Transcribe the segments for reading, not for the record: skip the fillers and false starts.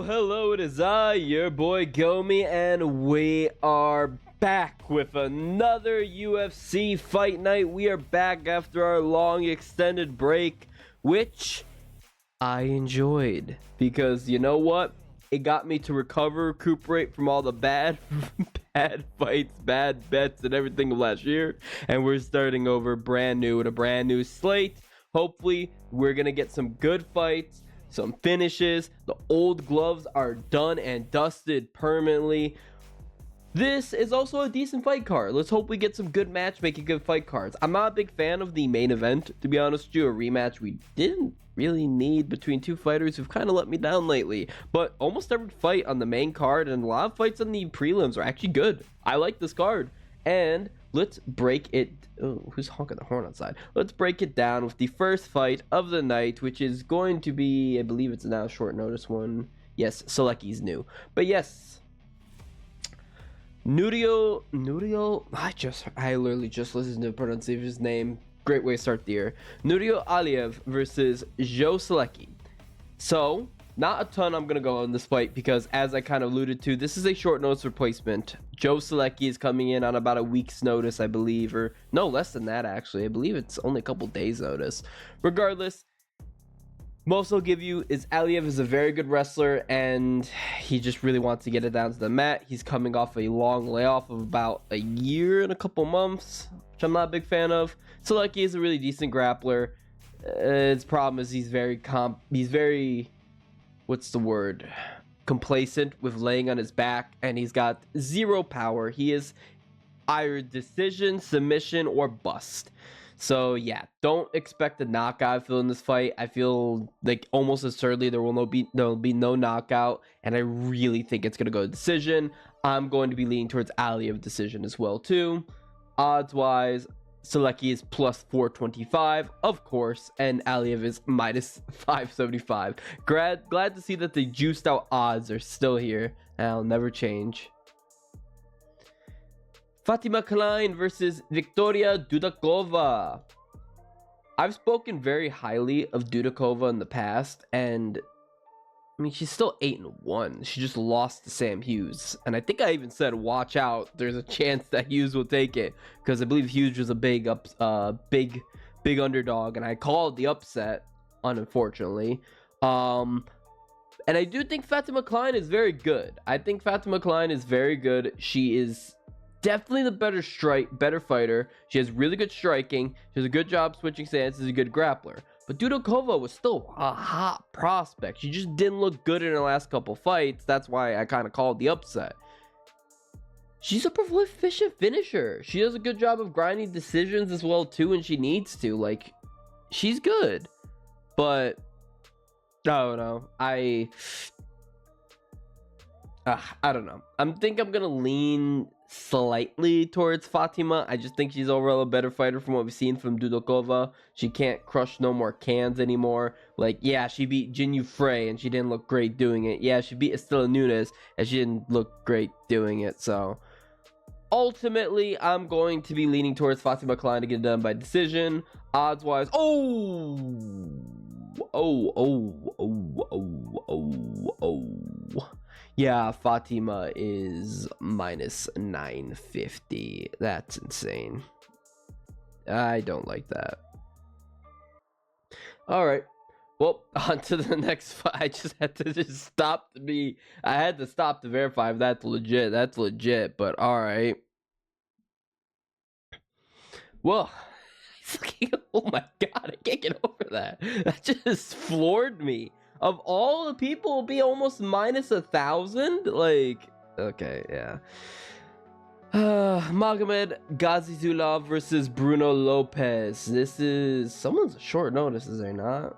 Hello, it is I, your boy Gomi, and we are back with another UFC fight night. We are back after our long extended break, which I enjoyed because you know what? It got me to recuperate from all the bad fights, bad bets, and everything of last year. And we're starting over brand new with a brand new slate. Hopefully, we're gonna get some good fights, some finishes. The old gloves are done and dusted permanently. This is also a decent fight card. Let's hope we get some good matchmaking, good fight cards. I'm not a big fan of the main event, to be honest with you. A rematch we didn't really need between two fighters who've kind of let me down lately. But almost every fight on the main card and a lot of fights on the prelims are actually good. I like this card. And let's break it. Oh, who's honking the horn outside? Let's break it down with the first fight of the night, which is going to be, I believe it's now a short notice one. Yes, Selecki's new. But yes, Nurio, I literally just listened to the pronunciation of his name. Great way to start the year. Nurio Aliev versus Joe Selecki. So, not a ton I'm going to go on this fight because, as I kind of alluded to, this is a short notice replacement. Joe Selecki is coming in on about a week's notice, I believe, or no, less than that, actually. I believe it's only a couple days' notice. Regardless, most I'll give you is Aliev is a very good wrestler, and he just really wants to get it down to the mat. He's coming off a long layoff of about a year and a couple months, which I'm not a big fan of. Selecki is a really decent grappler. His problem is he's very what's the word? Complacent with laying on his back, and he's got zero power. He is either decision, submission, or bust. So yeah, don't expect a knockout feel in this fight. I feel like almost assuredly there will be no knockout, and I really think it's gonna go to decision. I'm going to be leaning towards Aliev decision as well too. Odds wise, Selecki is plus 425, of course, and Aliev is minus 575. Glad to see that the juiced out odds are still here. That'll never change. Fatima Klein versus Victoria Dudakova. I've spoken very highly of Dudakova in the past, and I mean, she's still 8-1. She just lost to Sam Hughes. And I think I even said, watch out. There's a chance that Hughes will take it. Because I believe Hughes was a big underdog. And I called the upset, unfortunately. And I do think Fatima Klein is very good. I think Fatima Klein is very good. She is definitely the better fighter. She has really good striking. She does a good job switching stances. She's a good grappler. But Dudakova was still a hot prospect. She just didn't look good in her last couple fights. That's why I kind of called the upset. She's a proficient finisher. She does a good job of grinding decisions as well too, and she needs to. Like, she's good. But I don't know. I don't know. I'm gonna lean slightly towards Fatima. I just think she's overall a better fighter from what we've seen from Dudakova. She can't crush no more cans anymore. Like, yeah, she beat Jinyu Frey and she didn't look great doing it. Yeah, she beat Estela Nunes and she didn't look great doing it. So ultimately, I'm going to be leaning towards Fatima Klein to get it done by decision. Odds wise, yeah, Fatima is minus 950. That's insane. I don't like that. All right. Well, on to the next fight. I just had to stop to verify if that's legit. That's legit, but all right. Well, oh my God, I can't get over that. That just floored me. Of all the people, will be almost minus 1,000. Like, okay, yeah. Magomed Gazizulov versus Bruno Lopez. This is someone's short notice, is there not?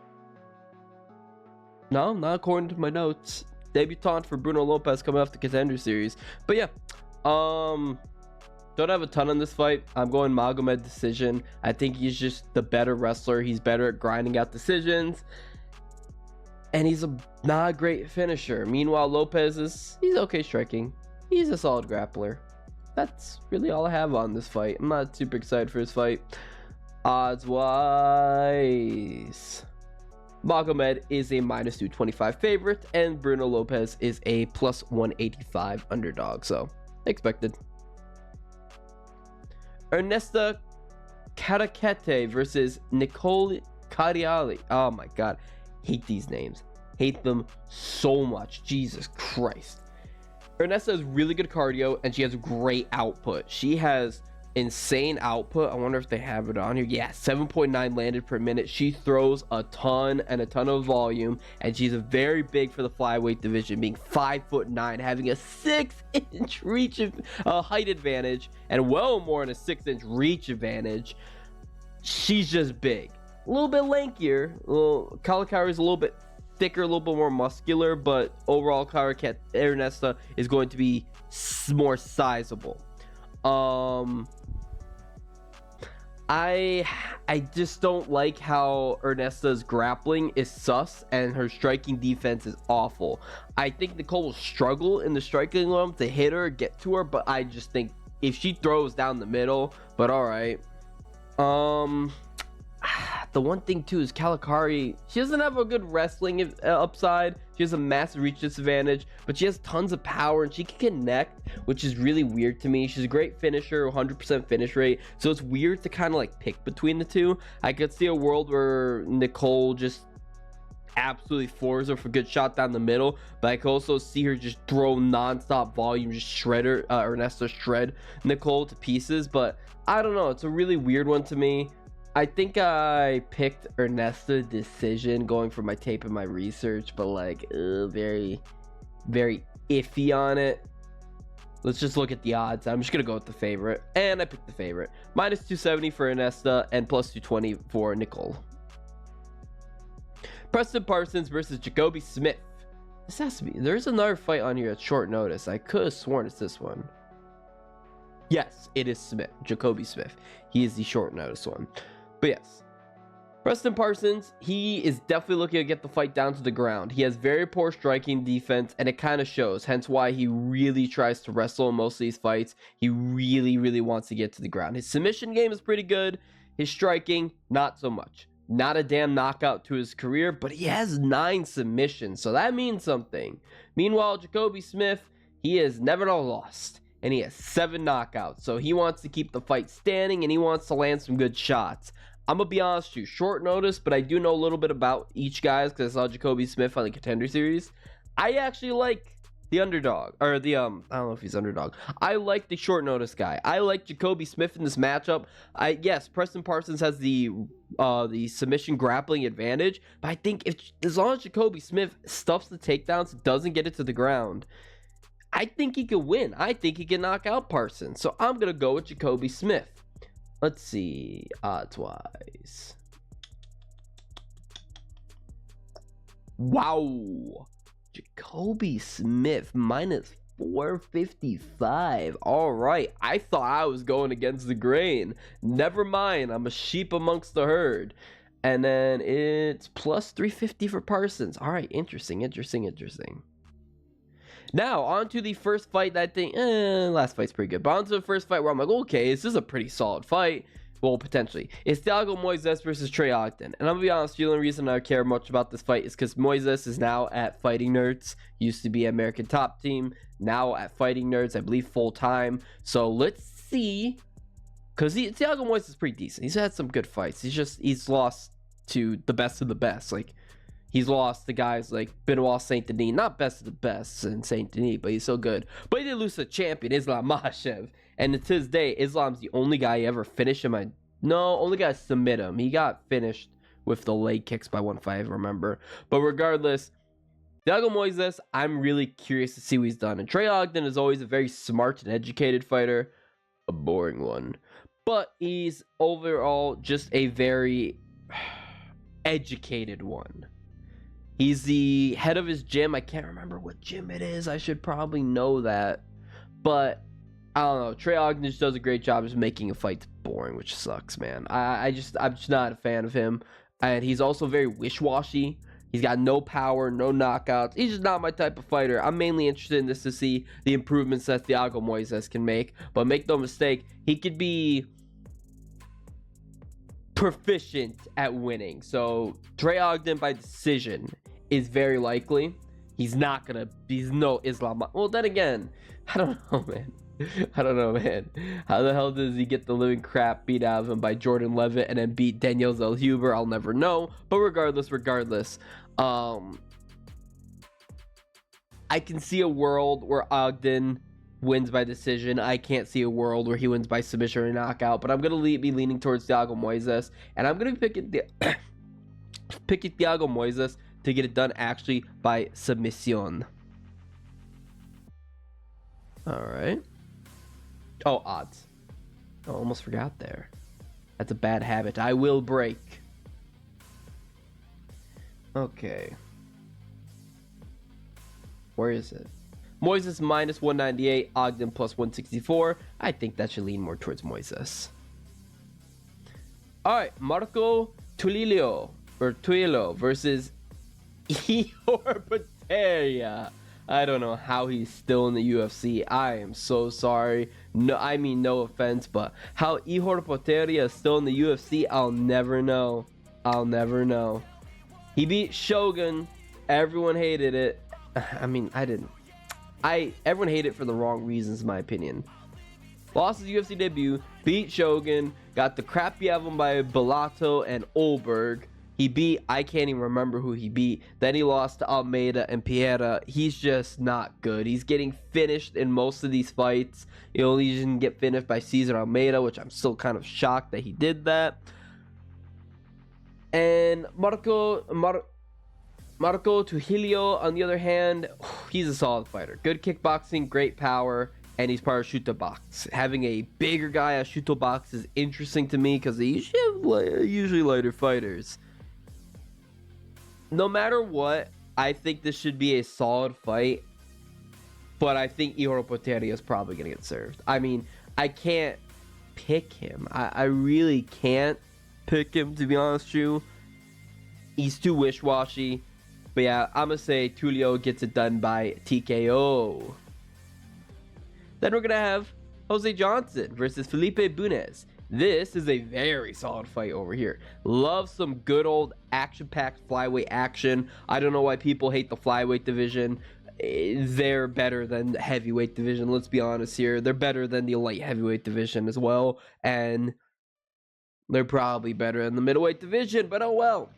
No, not according to my notes. Debutant for Bruno Lopez coming off the Contender Series. But yeah, don't have a ton on this fight. I'm going Magomed decision. I think he's just the better wrestler. He's better at grinding out decisions. And he's not a great finisher. Meanwhile, Lopez he's okay striking. He's a solid grappler. That's really all I have on this fight. I'm not super excited for this fight. Odds wise, Magomed is a minus 225 favorite, and Bruno Lopez is a plus 185 underdog. So expected. Ernesta Karakete versus Nicole Cariali. Oh my god, hate these names. Hate them so much. Jesus Christ. Ernesta has really good cardio and she has great output. She has insane output. I wonder if they have it on here. Yeah, 7.9 landed per minute. She throws a ton of volume, and she's a very big for the flyweight division, being 5'9", having a 6-inch reach height advantage, and well more than a 6-inch reach advantage. She's just big, a little bit lankier. Kalakari is a little bit thicker, a little bit more muscular, but overall Ernesta is going to be more sizable. I just don't like how Ernesta's grappling is sus and her striking defense is awful. I think Nicole will struggle in the striking realm to hit her, get to her, but I just think if she throws down the middle, but all right. The one thing too is Kalakari, she doesn't have a good wrestling upside. She has a massive reach disadvantage, but she has tons of power and she can connect, which is really weird to me. She's a great finisher, 100% finish rate, so it's weird to kind of like pick between the two. I could see a world where Nicole just absolutely floors her for a good shot down the middle, but I could also see her just throw non-stop volume, just shred her, Ernesta shred Nicole to pieces. But I don't know, it's a really weird one to me. I think I picked Ernesta decision going for my tape and my research, but like very iffy on it. Let's just look at the odds. I'm just gonna go with the favorite, and I picked the favorite. Minus 270 for Ernesta and plus 220 for Nicole. Preston Parsons versus Jacoby Smith. This has to be, there's another fight on here at short notice. I could have sworn it's this one. Yes, it is Smith, Jacoby Smith. He is the short notice one. But yes, Preston Parsons, he is definitely looking to get the fight down to the ground. He has very poor striking defense, and it kind of shows, hence why he really tries to wrestle in most of these fights. He really wants to get to the ground. His submission game is pretty good. His striking, not so much. Not a damn knockout to his career, but he has 9 submissions, so that means something. Meanwhile, Jacoby Smith, he has never lost, and he has 7 knockouts, so he wants to keep the fight standing, and he wants to land some good shots. I'm gonna be honest with you, short notice, but I do know a little bit about each guys because I saw Jacoby Smith on the Contender Series. I actually like the underdog, or the I don't know if he's underdog. I like the short notice guy. I like Jacoby Smith in this matchup. Yes, Preston Parsons has the submission grappling advantage, but I think as long as Jacoby Smith stuffs the takedowns, doesn't get it to the ground, I think he could win. I think he can knock out Parsons. So I'm gonna go with Jacoby Smith. Let's see, odds-wise. Wow. Jacoby Smith, minus 455. All right. I thought I was going against the grain. Never mind. I'm a sheep amongst the herd. And then it's plus 350 for Parsons. All right. Interesting. Now, on to the first fight that I think, last fight's pretty good. But on to the first fight where I'm like, okay, this is a pretty solid fight. Well, potentially. It's Thiago Moises versus Trey Ogden. And I'm going to be honest, the only reason I care much about this fight is because Moises is now at Fighting Nerds. Used to be American Top Team. Now at Fighting Nerds, I believe full-time. So let's see. Because Thiago Moises is pretty decent. He's had some good fights. He's lost to the best of the best. Like, he's lost to guys like Benoit Saint Denis, not best of the best in Saint Denis, but he's so good. But he did lose to champion Islam Makhachev, and to this day, Islam's the only guy ever finished him. Only guy to submit him. He got finished with the leg kicks by one fight, I remember. But regardless, Thiago Moises, I'm really curious to see what he's done. And Trey Ogden is always a very smart and educated fighter, a boring one, but he's overall just a very educated one. He's the head of his gym. I can't remember what gym it is. I should probably know that. But, I don't know. Trey Ogden just does a great job of making a fight boring, which sucks, man. I'm just not a fan of him. And he's also very wish-washy. He's got no power, no knockouts. He's just not my type of fighter. I'm mainly interested in this to see the improvements that Thiago Moises can make. But make no mistake, he could be proficient at winning. So Trey Ogden by decision is very likely. He's no Islam. Well, then again, I don't know, man. How the hell does he get the living crap beat out of him by Jordan Levitt and then beat Daniel Zellhuber? I'll never know. But regardless, I can see a world where Ogden wins by decision. I can't see a world where he wins by submission or knockout, but I'm going to be leaning towards Thiago Moises, and I'm going to be picking Thiago Moises to get it done actually by submission. All right. Oh, odds. I almost forgot there. That's a bad habit I will break. Okay. Where is it? Moises minus 198, Ogden plus 164. I think that should lean more towards Moises. All right, Marco Tuilio versus Ihor Potieria. I don't know how he's still in the UFC. I am so sorry. No offense, but how Ihor Potieria is still in the UFC, I'll never know. He beat Shogun. Everyone hated it. I mean, I didn't. Everyone hated it for the wrong reasons, in my opinion. Lost his UFC debut, beat Shogun, got the crap beat out of him by Bellato and Olberg. He beat, I can't even remember who he beat. Then he lost to Almeida and Piera. He's just not good. He's getting finished in most of these fights. He only didn't get finished by Cesar Almeida, which I'm still kind of shocked that he did that. And Marco Trujillo, on the other hand, he's a solid fighter. Good kickboxing, great power, and he's part of Shooto Box. Having a bigger guy at Shooto Box is interesting to me because they usually lighter fighters. No matter what, I think this should be a solid fight, but I think Ihor Potieria is probably going to get served. I mean, I can't pick him. I really can't pick him, to be honest with you. He's too wish-washy. But yeah, I'm going to say Tulio gets it done by TKO. Then we're going to have Jose Johnson versus Felipe Bunes. This is a very solid fight over here. Love some good old action-packed flyweight action. I don't know why people hate the flyweight division. They're better than the heavyweight division. Let's be honest here. They're better than the light heavyweight division as well. And they're probably better than the middleweight division. But oh well.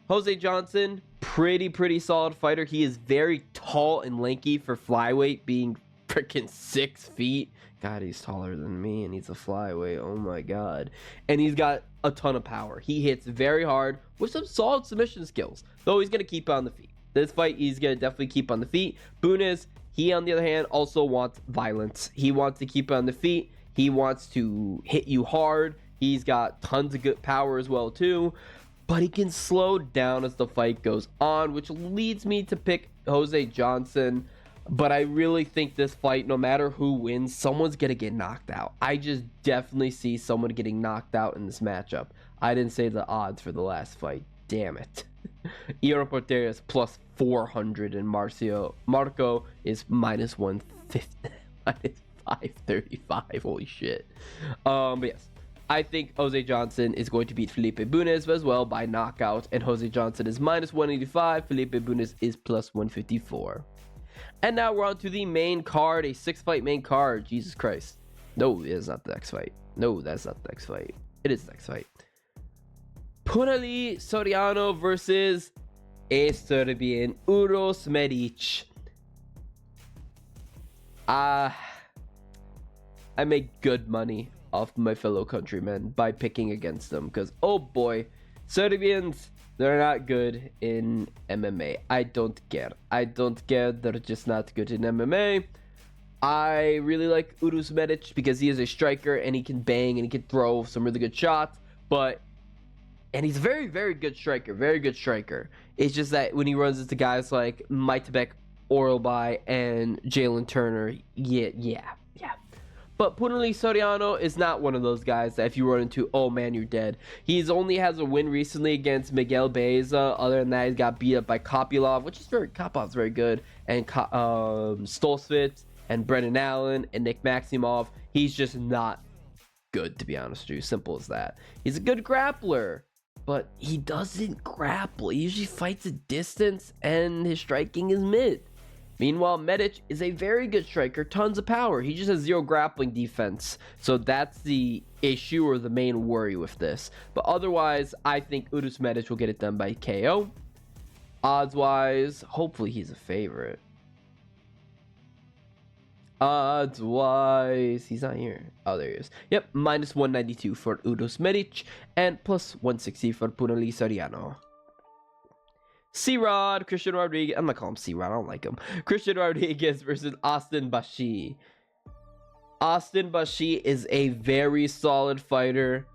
Jose Johnson, pretty solid fighter. He is very tall and lanky for flyweight, being freaking 6 feet. God, he's taller than me, and he's a flyweight. Oh my God. And he's got a ton of power. He hits very hard with some solid submission skills, though he's going to keep on the feet. This fight, he's going to definitely keep on the feet. Bunes, he, on the other hand, also wants violence. He wants to keep on the feet. He wants to hit you hard. He's got tons of good power as well, too. But he can slow down as the fight goes on, which leads me to pick Jose Johnson. But I really think this fight, no matter who wins, someone's going to get knocked out. I just definitely see someone getting knocked out in this matchup. I didn't say the odds for the last fight. Damn it. Ihor Potieria is plus 400 and Marco is minus 150. Minus 535. Holy shit. But yes. I think Jose Johnson is going to beat Felipe Bunes as well by knockout. And Jose Johnson is minus 185. Felipe Bunes is plus 154. And now we're on to the main card. A 6-fight main card. Jesus Christ. No, it is not the next fight. No, that's not the next fight. It is the next fight. Punali Soriano versus a Serbian Uros Medic. I make good money off my fellow countrymen by picking against them because, oh boy, Serbians, they're not good in MMA. I don't care. They're just not good in MMA. I really like Uros Medic because he is a striker and he can bang and he can throw some really good shots. And he's a very good striker. Very good striker. It's just that when he runs into guys like Maitabek Oralbai and Jalen Turner, yeah. But Punali Soriano is not one of those guys that if you run into, oh man, you're dead. He's only has a win recently against Miguel Baeza. Other than that, he's got beat up by Kopylov, which is Kopilov's very good, and Stolzfus and Brendan Allen and Nick Maximov. He's just not good, to be honest with you. Simple as that. He's a good grappler, but he doesn't grapple. He usually fights at distance, and his striking is mid. Meanwhile, Medic is a very good striker, tons of power. He just has 0 grappling defense. So that's the issue or the main worry with this. But otherwise, I think Udus Medic will get it done by KO. Odds-wise, hopefully he's a favorite. Odds-wise, he's not here. Oh, there he is. Yep, minus 192 for Udus Medic and plus 160 for Punali Soriano. C-Rod, Christian Rodriguez. I'm not calling him C-Rod. I don't like him. Christian Rodriguez versus Austin Bashi. Austin Bashi is a very solid fighter.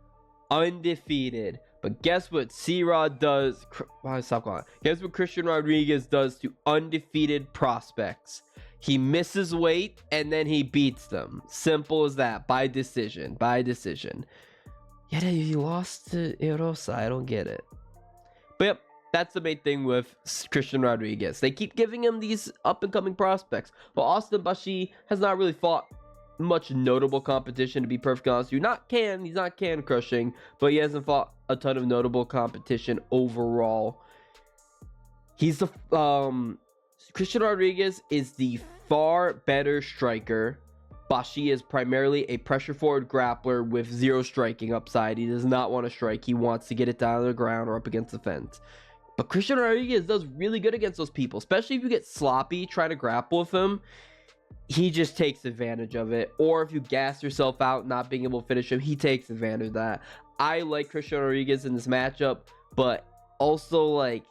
Undefeated. But guess what C-Rod does? Why stop calling? Guess what Christian Rodriguez does to undefeated prospects? He misses weight and then he beats them. Simple as that. By decision. By decision. Yeah, he lost to Erosa. I don't get it. But yep. That's the main thing with Christian Rodriguez. They keep giving him these up-and-coming prospects. But Austin Bashi has not really fought much notable competition, to be perfectly honest with you. He's not can crushing, but he hasn't fought a ton of notable competition overall. He's the... Christian Rodriguez is the far better striker. Bashi is primarily a pressure-forward grappler with 0 striking upside. He does not want to strike. He wants to get it down to the ground or up against the fence. But Christian Rodriguez does really good against those people, especially if you get sloppy trying to grapple with him. He just takes advantage of it. Or if you gas yourself out not being able to finish him, he takes advantage of that. I like Christian Rodriguez in this matchup, but also, like,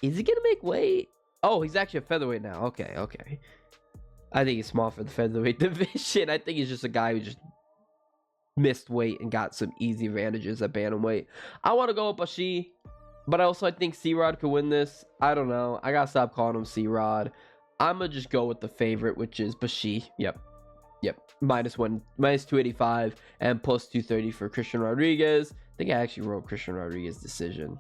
is he going to make weight? Oh, he's actually a featherweight now. Okay. I think he's small for the featherweight division. I think he's just a guy who just missed weight and got some easy advantages at bantamweight. I want to go with Bashi. But I think C-Rod could win this. I don't know. I gotta stop calling him C-Rod. I'm gonna just go with the favorite, which is Bashi. Yep. Minus 285 and plus 230 for Christian Rodriguez. I think I actually wrote Christian Rodriguez decision.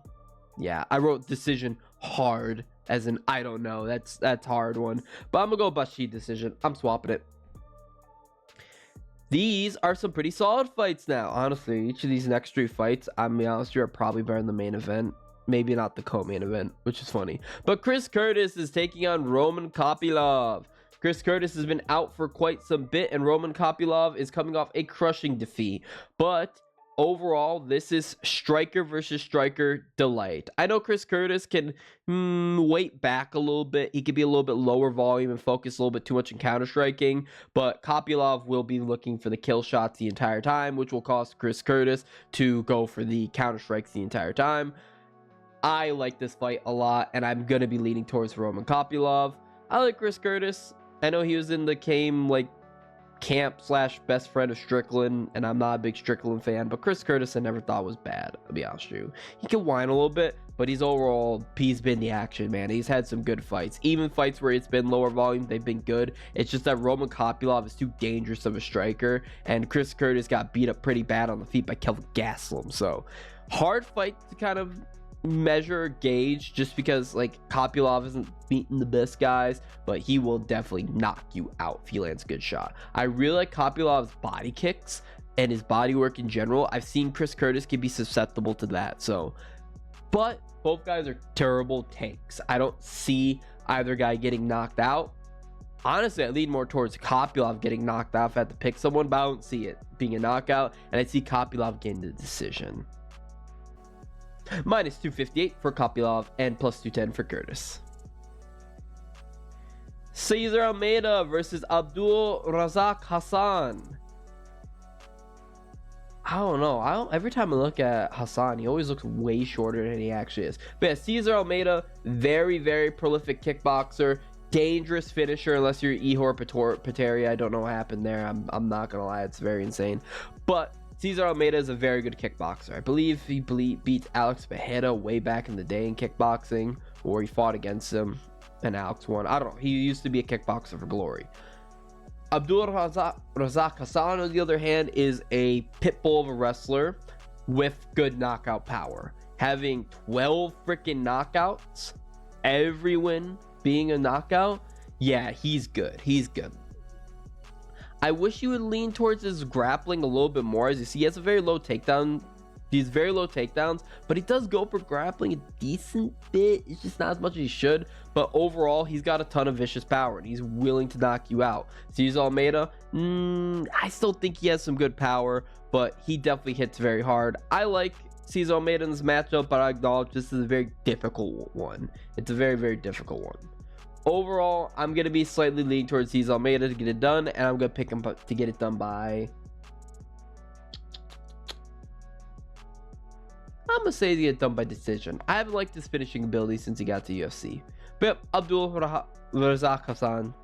Yeah, I wrote decision hard, as in I don't know. That's hard one. But I'm gonna go Bashi decision. I'm swapping it. These are some pretty solid fights now. Honestly, each of these next 3 fights, I'm be honest, are probably better than the main event. Maybe not the co-main event, which is funny. But Chris Curtis is taking on Roman Kopylov. Chris Curtis has been out for quite some bit, and Roman Kopylov is coming off a crushing defeat. But overall, this is striker versus striker delight. I know Chris Curtis can weight back a little bit. He could be a little bit lower volume and focus a little bit too much in counter striking. But Kopylov will be looking for the kill shots the entire time, which will cause Chris Curtis to go for the counter strikes the entire time. I like this fight a lot, and I'm going to be leaning towards Roman Kopylov. I like Chris Curtis. I know he was in the camp / best friend of Strickland, and I'm not a big Strickland fan, but Chris Curtis I never thought was bad, to be honest with you. He can whine a little bit, but he's been the action, man. He's had some good fights. Even fights where it's been lower volume, they've been good. It's just that Roman Kopylov is too dangerous of a striker, and Chris Curtis got beat up pretty bad on the feet by Kelvin Gastelum. So, hard fight to kind of gauge, just because Kopylov isn't beating the best guys, but he will definitely knock you out if he lands a good shot. I really like Kopylov's body kicks and his body work in general. I've seen Chris Curtis can be susceptible to that. So, but both guys are terrible takes. I don't see either guy getting knocked out. Honestly, I lean more towards Kopylov getting knocked out if I had to pick someone, but I don't see it being a knockout, and I see Kopylov getting the decision. Minus 258 for Kopylov and plus 210 for Curtis. Cesar Almeida versus Abdul Razak Hassan. I don't know. Every time I look at Hassan, he always looks way shorter than he actually is. But yeah, Cesar Almeida, very, very prolific kickboxer. Dangerous finisher unless you're Ihor Potieria. I don't know what happened there. I'm not going to lie. It's very insane. But Cesar Almeida is a very good kickboxer. I believe he beat Alex Bejeda way back in the day in kickboxing, or he fought against him and Alex won. I don't know. He used to be a kickboxer for glory. Abdul Razak Hassan, on the other hand, is a pit bull of a wrestler with good knockout power. Having 12 freaking knockouts, every win being a knockout, yeah, he's good. I wish you would lean towards his grappling a little bit more. As you see, he has a very low takedown. He's very low takedowns, but he does go for grappling a decent bit. It's just not as much as he should. But overall, he's got a ton of vicious power, and he's willing to knock you out. Cesar Almeida, I still think he has some good power, but he definitely hits very hard. I like Cesar Almeida in this matchup, but I acknowledge this is a very difficult one. It's a very, very difficult one. Overall, I'm going to be slightly leaning towards Cesar Almeida to get it done, and I'm going to pick him to get it done by... I'm going to say to get it done by decision. I haven't liked his finishing ability since he got to UFC. But yep, Abdul Razak Hassan.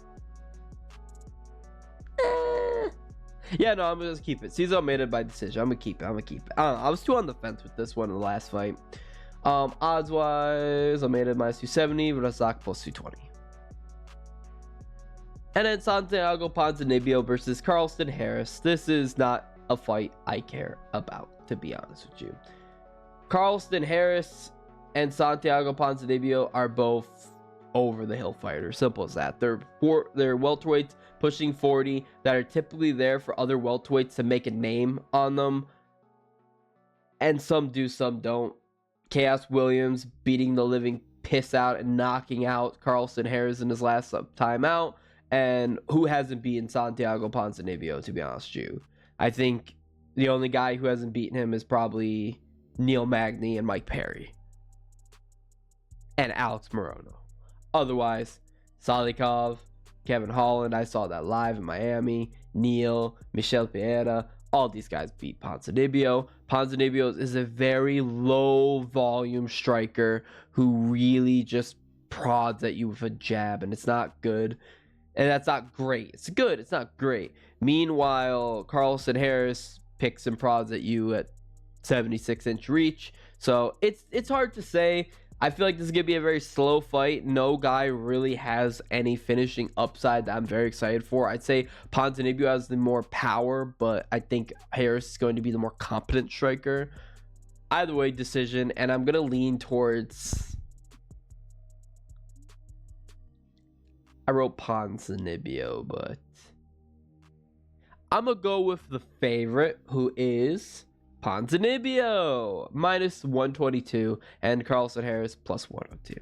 Yeah, no, I'm going to keep it. Cesar Almeida by decision. I'm going to keep it. I don't know. I was too on the fence with this one in the last fight. Odds-wise, Almeida minus 270, Razak plus 220. And then Santiago Ponzinibbio versus Carlston Harris. This is not a fight I care about, to be honest with you. Carlston Harris and Santiago Ponzinibbio are both over-the-hill fighters. Simple as that. They're welterweights pushing 40 that are typically there for other welterweights to make a name on them. And some do, some don't. Chaos Williams beating the living piss out and knocking out Carlston Harris in his last time out. And who hasn't beaten Santiago Ponzinibbio, to be honest with you? I think the only guy who hasn't beaten him is probably Neil Magny and Mike Perry. And Alex Morono. Otherwise, Salikov, Kevin Holland, I saw that live in Miami. Neil, Michel Pereira, all these guys beat Ponzinibbio. Ponzinibbio is a very low volume striker who really just prods at you with a jab, and it's not good. And that's not great. It's good. It's not great. Meanwhile, Carlston Harris picks and prods at you at 76-inch reach. So it's hard to say. I feel like this is going to be a very slow fight. No guy really has any finishing upside that I'm very excited for. I'd say Ponzinibbio has the more power, but I think Harris is going to be the more competent striker. Either way, decision. And I'm going to lean towards... I wrote Ponzinibbio, but I'm going to go with the favorite, who is Ponzinibbio, minus 122, and Carlston Harris, plus 102.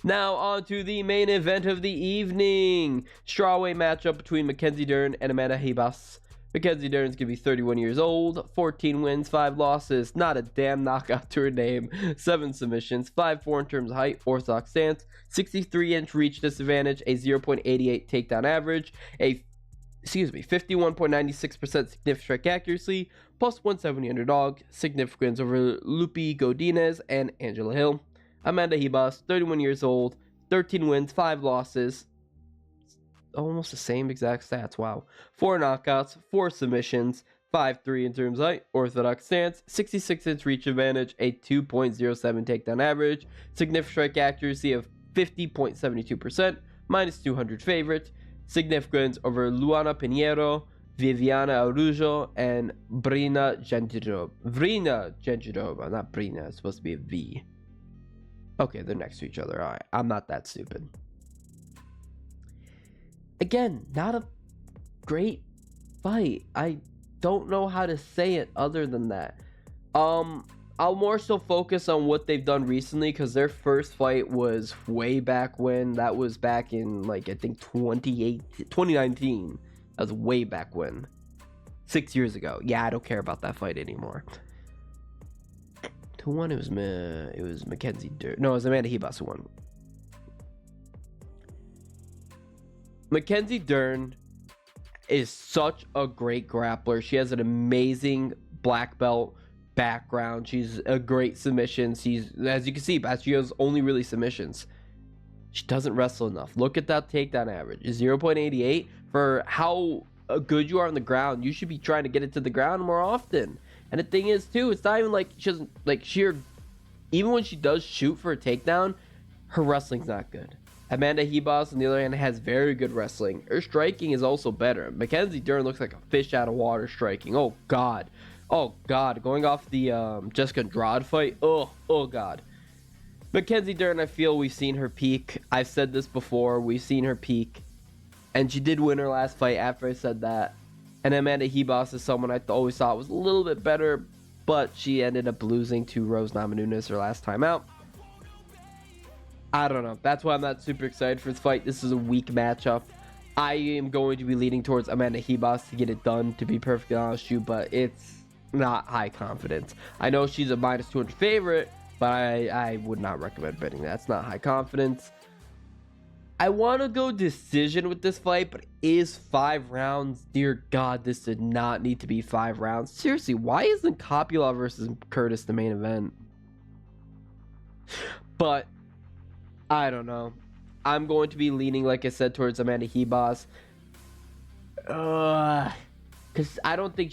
Now, on to the main event of the evening. Strawweight matchup between Mackenzie Dern and Amanda Ribas. Mackenzie Dern's going to be 31 years old, 14 wins, 5 losses, not a damn knockout to her name, 7 submissions, 5'4" in terms of height, orthodox stance, 63-inch reach disadvantage, a 0.88 takedown average, 51.96% significant strike accuracy, plus 170 underdog, significance over Lupi Godinez and Angela Hill. Amanda Ribas, 31 years old, 13 wins, 5 losses, almost the same exact stats. Wow. 4 knockouts, 4 submissions, 5'3" in terms of height, orthodox stance, 66-inch reach advantage, a 2.07 takedown average, significant strike accuracy of 50.72%, minus 200 favorite, significance over Luana Pinheiro, Viviana Arujo, and Brina Gentilova. Not Brina, it's supposed to be a V. Okay, they're next to each other. All right, I'm not that stupid. Again, not a great fight. I don't know how to say it other than that. I'll more so focus on what they've done recently, because their first fight was way back when. That was back in, like, I think 2019. That was way back when. 6 years ago. Yeah, I don't care about that fight anymore. Who won? It was Mackenzie Dern. No, it was Amanda Ribas who won. Mackenzie Dern is such a great grappler. She has an amazing black belt background. She's a great submission. She's, as you can see, she has only really submissions. She doesn't wrestle enough. Look at that takedown average. 0.88. For how good you are on the ground, you should be trying to get it to the ground more often. And the thing is, too, it's not even like she doesn't, like, even when she does shoot for a takedown, her wrestling's not good. Amanda Ribas, on the other hand, has very good wrestling. Her striking is also better. Mackenzie Dern looks like a fish out of water striking. Oh, God. Oh, God. Going off the Jessica Andrade fight. Oh, God. Mackenzie Dern, I feel we've seen her peak. I've said this before. We've seen her peak. And she did win her last fight after I said that. And Amanda Ribas is someone I always thought was a little bit better, but she ended up losing to Rose Namajunas her last time out. I don't know. That's why I'm not super excited for this fight. This is a weak matchup. I am going to be leaning towards Amanda Ribas to get it done, to be perfectly honest with you, but it's not high confidence. I know she's a minus 200 favorite, but I would not recommend betting that. It's not high confidence. I want to go decision with this fight, but is 5 rounds? Dear God, this did not need to be 5 rounds. Seriously, why isn't Coppola versus Curtis the main event? But I don't know. I'm going to be leaning, like I said, towards Amanda Ribas. Because I don't think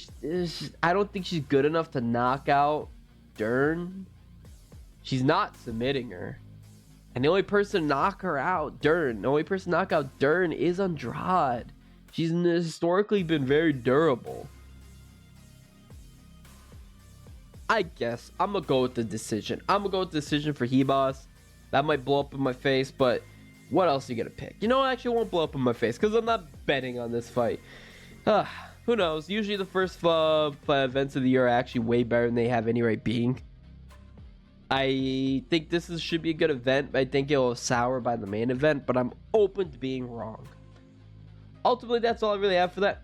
she's good enough to knock out Dern. She's not submitting her. And the only person to knock her out, Dern. The only person to knock out Dern is Andrade. She's historically been very durable. I guess I'm going to go with the decision. I'm going to go with the decision for Ribas. That might blow up in my face, but what else are you going to pick? You know, actually, it won't blow up in my face because I'm not betting on this fight. Who knows? Usually the first events of the year are actually way better than they have any right being. I think should be a good event. I think it will sour by the main event, but I'm open to being wrong. Ultimately, that's all I really have for that.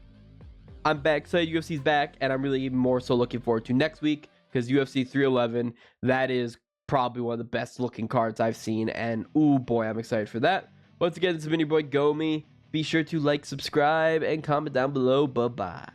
I'm back excited UFC's back, and I'm really even more so looking forward to next week because UFC 311, that is probably one of the best looking cards I've seen, and ooh boy, I'm excited for that. Once again, this has been your boy Gomi. Be sure to like, subscribe, and comment down below. Bye bye.